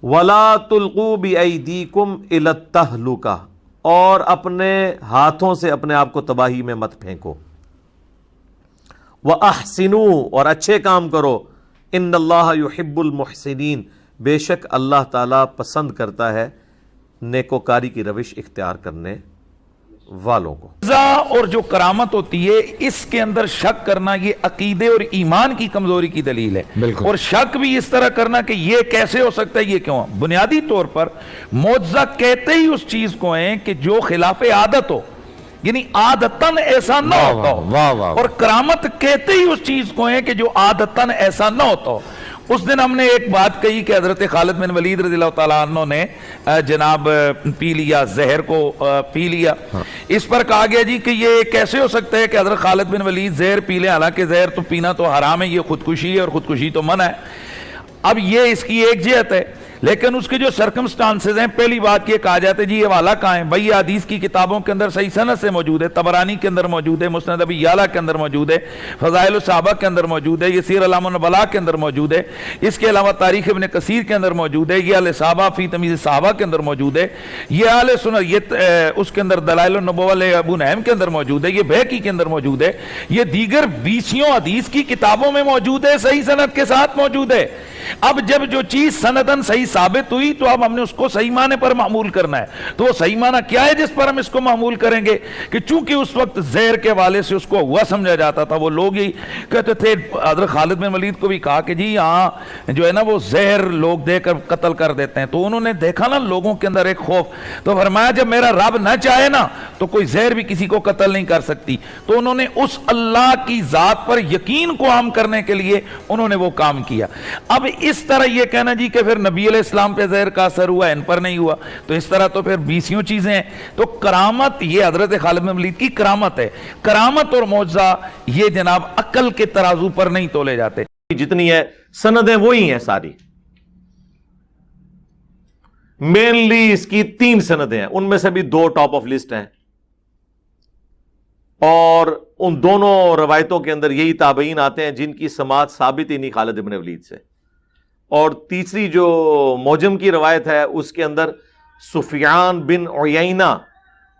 وَلَا تُلْقُوا بِأَيْدِيكُمْ إِلَى التَّهْلُكَةِ، اور اپنے ہاتھوں سے اپنے آپ کو تباہی میں مت پھینکو. وَأَحْسِنُوا، اور اچھے کام کرو. إِنَّ اللَّهَ يُحِبُّ الْمُحْسِنِينَ، بے شک اللہ تعالیٰ پسند کرتا ہے نیکوکاری کی روش اختیار کرنے والوں کو. اور جو کرامت ہوتی ہے اس کے اندر شک کرنا یہ عقیدے اور ایمان کی کمزوری کی دلیل ہے. اور شک بھی اس طرح کرنا کہ یہ کیسے ہو سکتا ہے، یہ کیوں. بنیادی طور پر معجزہ کہتے ہی اس چیز کو ہیں کہ جو خلاف عادت ہو، یعنی عادتاً ایسا نہ ہوتا ہو. اور کرامت کہتے ہی اس چیز کو ہیں کہ جو عادتاً ایسا نہ ہوتا ہو. اس دن ہم نے ایک بات کہی کہ حضرت خالد بن ولید رضی اللہ تعالیٰ عنہ نے جناب پی لیا، زہر کو پی لیا. اس پر کہا گیا جی کہ یہ کیسے ہو سکتا ہے کہ حضرت خالد بن ولید زہر پی لیں، حالانکہ زہر تو پینا تو حرام ہے، یہ خودکشی ہے اور خودکشی تو منع ہے. اب یہ اس کی ایک جہت ہے، لیکن اس کے جو سرکمسٹانسز ہیں، پہلی بات یہ کہا جاتا ہے جی یہ حوالہ کہاں ہے؟ بھئی حدیث کی کتابوں کے اندر صحیح سند سے موجود ہے، طبرانی کے اندر موجود ہے، مسند ابی یعلا کے اندر موجود ہے، فضائل الصحابہ کے اندر موجود ہے، یہ سیر اعلام النبلاء کے اندر موجود ہے، اس کے علاوہ تاریخ ابن کثیر کے اندر موجود ہے، یہ اہل صحابہ فی تمیز صحابہ کے اندر موجود ہے، یہ اہل سنت، یہ اس کے اندر دلائل النبوہ ابو نعیم کے اندر موجود ہے، یہ بہقی کے اندر موجود ہے، یہ دیگر 20 حدیث کی کتابوں میں موجود ہے، صحیح سند کے ساتھ موجود ہے. اب جب جو چیز سندن صحیح ثابت ہوئی تو اب ہم نے اس کو صحیح معنی پر معمول کرنا ہے. تو وہ صحیح معنی کیا ہے جس پر ہم اس کو معمول کریں گے؟ کہ چونکہ اس وقت زہر کے والے سے اس کو ہوا سمجھا جاتا تھا، وہ لوگ ہی کہتے تھے، حضرت خالد بن ولید کو بھی کہا کہ جی ہاں جو ہے نا وہ زہر لوگ دے کر قتل کر دیتے ہیں. تو انہوں نے دیکھا نا لوگوں کے اندر ایک خوف، تو فرمایا جب میرا رب نہ چاہے نا تو کوئی زہر بھی کسی کو قتل نہیں کر سکتی. تو انہوں نے اس اللہ کی ذات پر یقین کو عام کرنے کے لیے انہوں نے وہ کام کیا. اب اس طرح یہ کہنا جی کہ پھر نبی علیہ السلام پہ زہر کا اثر ہوا، ان پر نہیں ہوا، تو اس طرح تو پھر 20 چیزیں ہیں. تو کرامت یہ حضرت خالد بن ولید کی کرامت ہے. کرامت اور معجزہ یہ جناب عقل کے ترازو پر نہیں تولے جاتے. جتنی ہے سندیں وہی ہیں ساری، مینلی اس کی 3 سندیں ہیں، ان میں سے بھی 2 ٹاپ آف لسٹ ہیں، اور ان دونوں روایتوں کے اندر یہی تابعین آتے ہیں جن کی سماعت ثابت ہی نہیں خالد بن ولید سے. اور تیسری جو موجم کی روایت ہے اس کے اندر سفیان بن عیینہ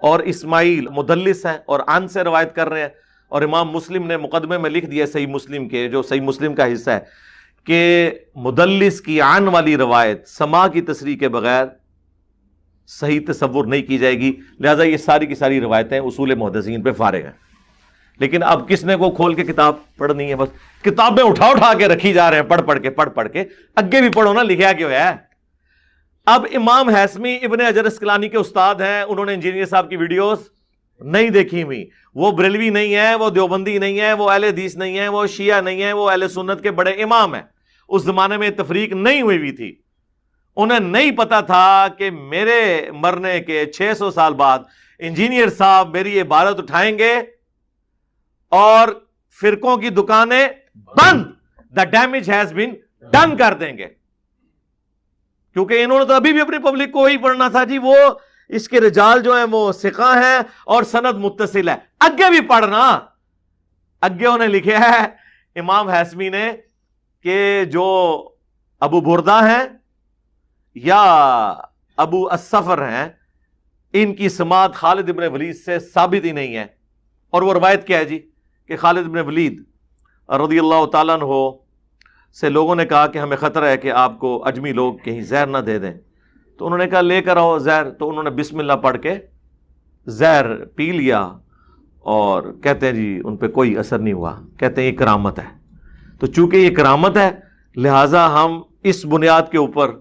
اور اسماعیل مدلس ہیں اور عن سے روایت کر رہے ہیں. اور امام مسلم نے مقدمے میں لکھ دیا صحیح مسلم کے، جو صحیح مسلم کا حصہ ہے، کہ مدلس کی عن والی روایت سماع کی تصریح کے بغیر صحیح تصور نہیں کی جائے گی. لہذا یہ ساری کی ساری روایتیں اصول محدثین پہ فارغ ہیں. لیکن اب کس نے کو کھول کے کتاب پڑھنی ہے؟ بس کتابیں اٹھا کے رکھی جا رہے ہیں، پڑھ کے اگے بھی پڑھو نا، لکھا کیوں ہے. اب امام ہیثمی ابن حجر اسقلانی کے استاد ہیں، انہوں نے انجینئر صاحب کی ویڈیوز نہیں دیکھی ہوئی. وہ بریلوی نہیں ہے، وہ دیوبندی نہیں ہے، وہ اہل حدیث نہیں ہے، وہ شیعہ نہیں ہے، وہ اہل سنت کے بڑے امام ہیں. اس زمانے میں تفریق نہیں ہوئی تھی. انہیں نہیں پتا تھا کہ میرے مرنے کے 600 سال بعد انجینئر صاحب میری عبارت اٹھائیں گے اور فرقوں کی دکانیں بند، the damage has been done کر دیں گے. کیونکہ انہوں نے تو ابھی بھی اپنی پبلک کو وہی پڑھنا تھا جی، وہ اس کے رجال جو ہیں وہ ثقہ ہیں اور سند متصل ہے. اگے بھی پڑھنا، اگے انہیں لکھے ہے امام ہیثمی نے کہ جو ابو بردہ ہیں یا ابو الصفر ہیں، ان کی سماعت خالد بن ولید سے ثابت ہی نہیں ہے. اور وہ روایت کیا ہے جی کہ خالد بن ولید رضی اللہ تعالیٰ عنہ سے لوگوں نے کہا کہ ہمیں خطرہ ہے کہ آپ کو اجمی لوگ کہیں زہر نہ دے دیں. تو انہوں نے کہا لے کر آؤ زہر. تو انہوں نے بسم اللہ پڑھ کے زہر پی لیا اور کہتے ہیں جی ان پہ کوئی اثر نہیں ہوا. کہتے ہیں یہ کرامت ہے. تو چونکہ یہ کرامت ہے لہٰذا ہم اس بنیاد کے اوپر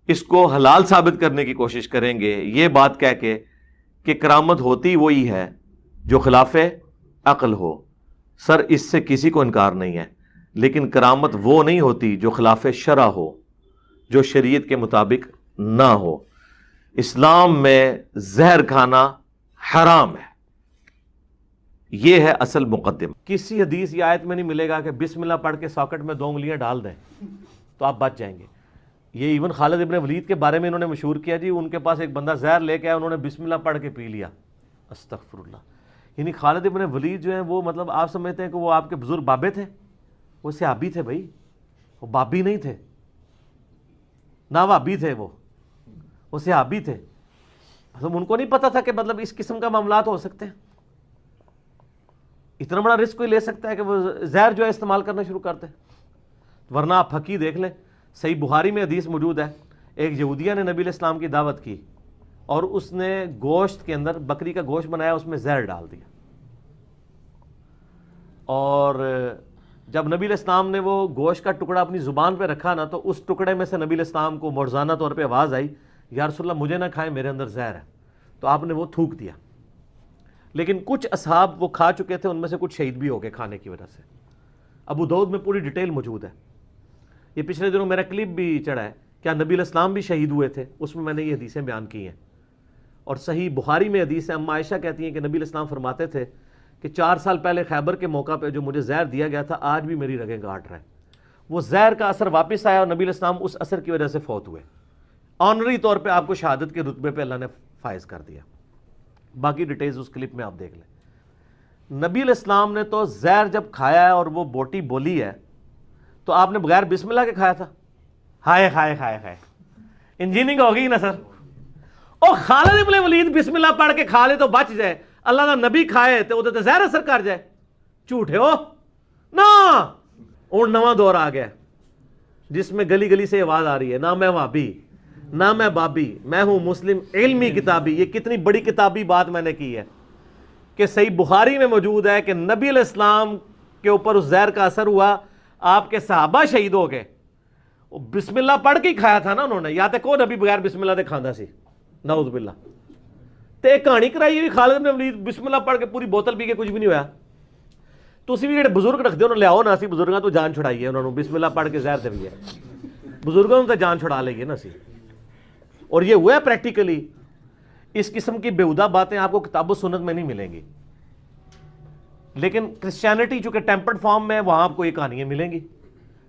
اس کو حلال ثابت کرنے کی کوشش کریں گے، یہ بات کہہ کے کہ کرامت ہوتی وہی ہے جو خلاف عقل ہو. سر اس سے کسی کو انکار نہیں ہے، لیکن کرامت وہ نہیں ہوتی جو خلاف شرع ہو، جو شریعت کے مطابق نہ ہو. اسلام میں زہر کھانا حرام ہے، یہ ہے اصل مقدم. کسی حدیث یا آیت میں نہیں ملے گا کہ بسم اللہ پڑھ کے ساکٹ میں 2 انگلیاں ڈال دیں تو آپ بچ جائیں گے. یہ ایون خالد ابن ولید کے بارے میں انہوں نے مشہور کیا جی، ان کے پاس ایک بندہ زہر لے کے آیا، انہوں نے بسم اللہ پڑھ کے پی لیا. استغفر اللہ. یعنی خالد ابن ولید جو ہیں وہ مطلب آپ سمجھتے ہیں کہ وہ آپ کے بزرگ بابے تھے؟ وہ صحابی تھے بھائی، وہ بابی نہیں تھے. وہابی تھے, وہ صحابی تھے, مطلب ان کو نہیں پتا تھا کہ مطلب اس قسم کا معاملات ہو سکتے ہیں. اتنا بڑا رسک کوئی لے سکتا ہے کہ وہ زہر جو ہے استعمال کرنا شروع کر دے؟ ورنہ آپ پھکی دیکھ لیں, صحیح بخاری میں حدیث موجود ہے, ایک یہودیہ نے نبی علیہ السلام کی دعوت کی اور اس نے گوشت کے اندر بکری کا گوشت بنایا, اس میں زہر ڈال دیا, اور جب نبی علیہ السلام نے وہ گوشت کا ٹکڑا اپنی زبان پہ رکھا نا, تو اس ٹکڑے میں سے نبی علیہ السلام کو معجزانہ طور پہ آواز آئی, یا رسول اللہ مجھے نہ کھائیں, میرے اندر زہر ہے. تو آپ نے وہ تھوک دیا. لیکن کچھ اصحاب وہ کھا چکے تھے, ان میں سے کچھ شہید بھی ہو گئے کھانے کی وجہ سے. ابو داؤد میں پوری ڈیٹیل موجود ہے. یہ پچھلے دنوں میرا کلپ بھی چڑھا ہے, کیا نبی علیہ السلام بھی شہید ہوئے تھے, اس میں نے یہ حدیثیں بیان کی ہیں. اور صحیح بخاری میں حدیث ہے, اما عائشہ کہتی ہیں کہ نبی علیہ السلام فرماتے تھے کہ 4 سال پہلے خیبر کے موقع پہ جو مجھے زہر دیا گیا تھا, آج بھی میری رگیں گاٹ رہے ہیں. وہ زہر کا اثر واپس آیا اور نبی علیہ السلام اس اثر کی وجہ سے فوت ہوئے. آنری طور پہ آپ کو شہادت کے رتبے پہ اللہ نے فائز کر دیا. باقی ڈیٹیلز اس کلپ میں آپ دیکھ لیں. نبی علیہ السلام نے تو زہر جب کھایا ہے اور وہ بوٹی بولی ہے, تو آپ نے بغیر بسم اللہ کے کھایا تھا؟ ہائے ہائے ہائے ہائے, انجینئرنگ ہو گئی نا سر. اور خالد ابن ولید بسم اللہ پڑھ کے کھا لے تو بچ جائے, اللہ کا نبی کھائے تو وہ زہر اثر کر جائے. جھوٹے ہو نا. اور نواں دور آ گیا جس میں گلی گلی سے آواز آ رہی ہے, نہ میں وہابی نہ میں بابی, میں ہوں مسلم علمی کتابی. یہ کتنی بڑی کتابی بات میں نے کی ہے کہ صحیح بخاری میں موجود ہے کہ نبی علیہ السلام کے اوپر اس زہر کا اثر ہوا, آپ کے صحابہ شہید ہو گئے. بسم اللہ پڑھ کے ہی کھایا تھا نا انہوں نے, یا تے کو نبی بغیر بسم اللہ دے کھاندا سی, نعوذ باللہ. تے ایک کہانی کرائی ہوئی خالد بن ولید بسم اللہ پڑھ کے پوری بوتل پی کے کچھ بھی نہیں ہویا. تسی بھی جڑے بزرگ رکھدے انہوں لیاؤ نا, اسی بزرگاں تو جان چھڑائیے انہوں نے, بسم اللہ پڑھ کے زہر دے بھی ہے. بزرگوں نے تو جان چھڑا لئیے نا اسی. اور یہ ہوا ہے پریکٹیکلی. اس قسم کی بیہودہ باتیں آپ کو کتاب و سنت میں نہیں ملیں گی, لیکن کرسچینٹی چونکہ ٹیمپرڈ فارم میں ہے, وہاں آپ کو یہ کہانیاں ملیں گی.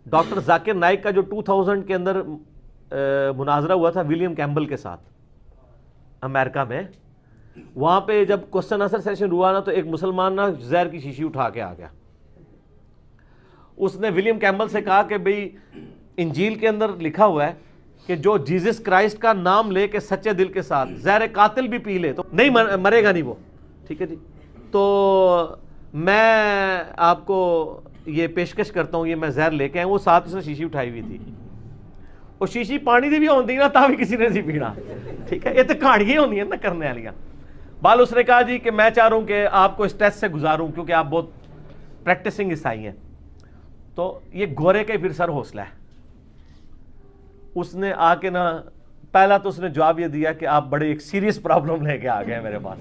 ڈاکٹر ذاکر نائک کا جو 2000 کے اندر مناظرہ ہوا تھا ولیم کیمبل کے ساتھ امریکہ میں, وہاں پہ جب کوسچن آنسر سیشن ہوا نا, تو ایک مسلمان نا زہر کی شیشی اٹھا کے آ گیا. اس نے ولیم کیمبل سے کہا کہ بھئی انجیل کے اندر لکھا ہوا ہے کہ جو جیزس کرائسٹ کا نام لے کے سچے دل کے ساتھ زہر قاتل بھی پی لے تو نہیں مرے گا نہیں وہ. ٹھیک ہے جی, تو میں آپ کو یہ پیشکش کرتا ہوں, یہ میں زہر لے کے آئے. وہ ساتھ اس نے شیشی اٹھائی ہوئی تھی, اور شیشی پانی دی بھی ہوندی نا, تا بھی کسی نے نہیں پینا. ٹھیک ہے, یہ تو کہانیاں ہوندی ہیں نا کرنے والیاں. بال اس نے کہا جی کہ میں چاہ رہا ہوں کہ آپ کو اس ٹیسٹ سے گزاروں, کیونکہ آپ بہت پریکٹسنگ عیسائی ہیں. تو یہ گورے کا پھر سر حوصلہ ہے. اس نے آ کے نا, پہلا تو اس نے جواب یہ دیا کہ آپ بڑے ایک سیریس پرابلم لے کے آ گئے میرے پاس.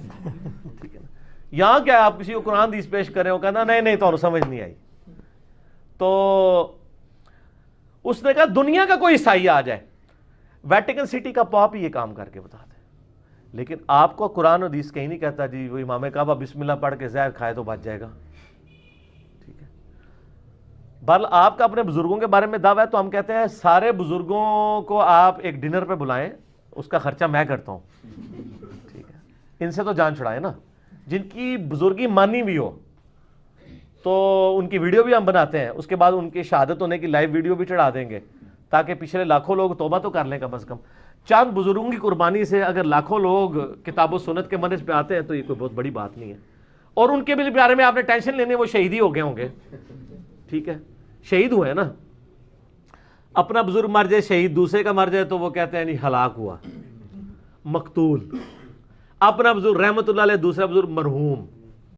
ٹھیک ہے نا, یہاں کیا آپ کسی کو قرآن حدیث پیش کر رہے ہو, کہنا نہیں نہیں تو سمجھ نہیں آئی. تو اس نے کہا دنیا کا کوئی عیسائی آ جائے, ویٹیکن سٹی کا پاپ ہی یہ کام کر کے بتا دے, لیکن آپ کو قرآن حدیث کہیں نہیں کہتا جی وہ امام کعبہ بسم اللہ پڑھ کے زہر کھائے تو بچ جائے گا. ٹھیک ہے, بل آپ کا اپنے بزرگوں کے بارے میں دعویٰ ہے, تو ہم کہتے ہیں سارے بزرگوں کو آپ ایک ڈنر پہ بلائیں, اس کا خرچہ میں کرتا ہوں. ٹھیک ہے, ان سے تو جان چھڑائیں نا. جن کی بزرگی مانی بھی ہو تو ان کی ویڈیو بھی ہم بناتے ہیں, اس کے بعد ان کی شہادت ہونے کی لائیو ویڈیو بھی چڑھا دیں گے, تاکہ پچھلے لاکھوں لوگ توبہ تو کر لیں کم از کم. چند بزرگوں کی قربانی سے اگر لاکھوں لوگ کتاب و سنت کے منہج پہ آتے ہیں تو یہ کوئی بہت بڑی بات نہیں ہے. اور ان کے بھی بارے میں آپ نے ٹینشن لینے, وہ شہید ہی ہو گئے ہوں گے. ٹھیک ہے, شہید ہوئے نا. اپنا بزرگ مر جائے شہید, دوسرے کا مر جائے تو وہ کہتے ہیں نہیں ہلاک ہوا, مقتول. اپنا بزرگ رحمت اللہ علیہ, دوسرا بزرگ مرحوم.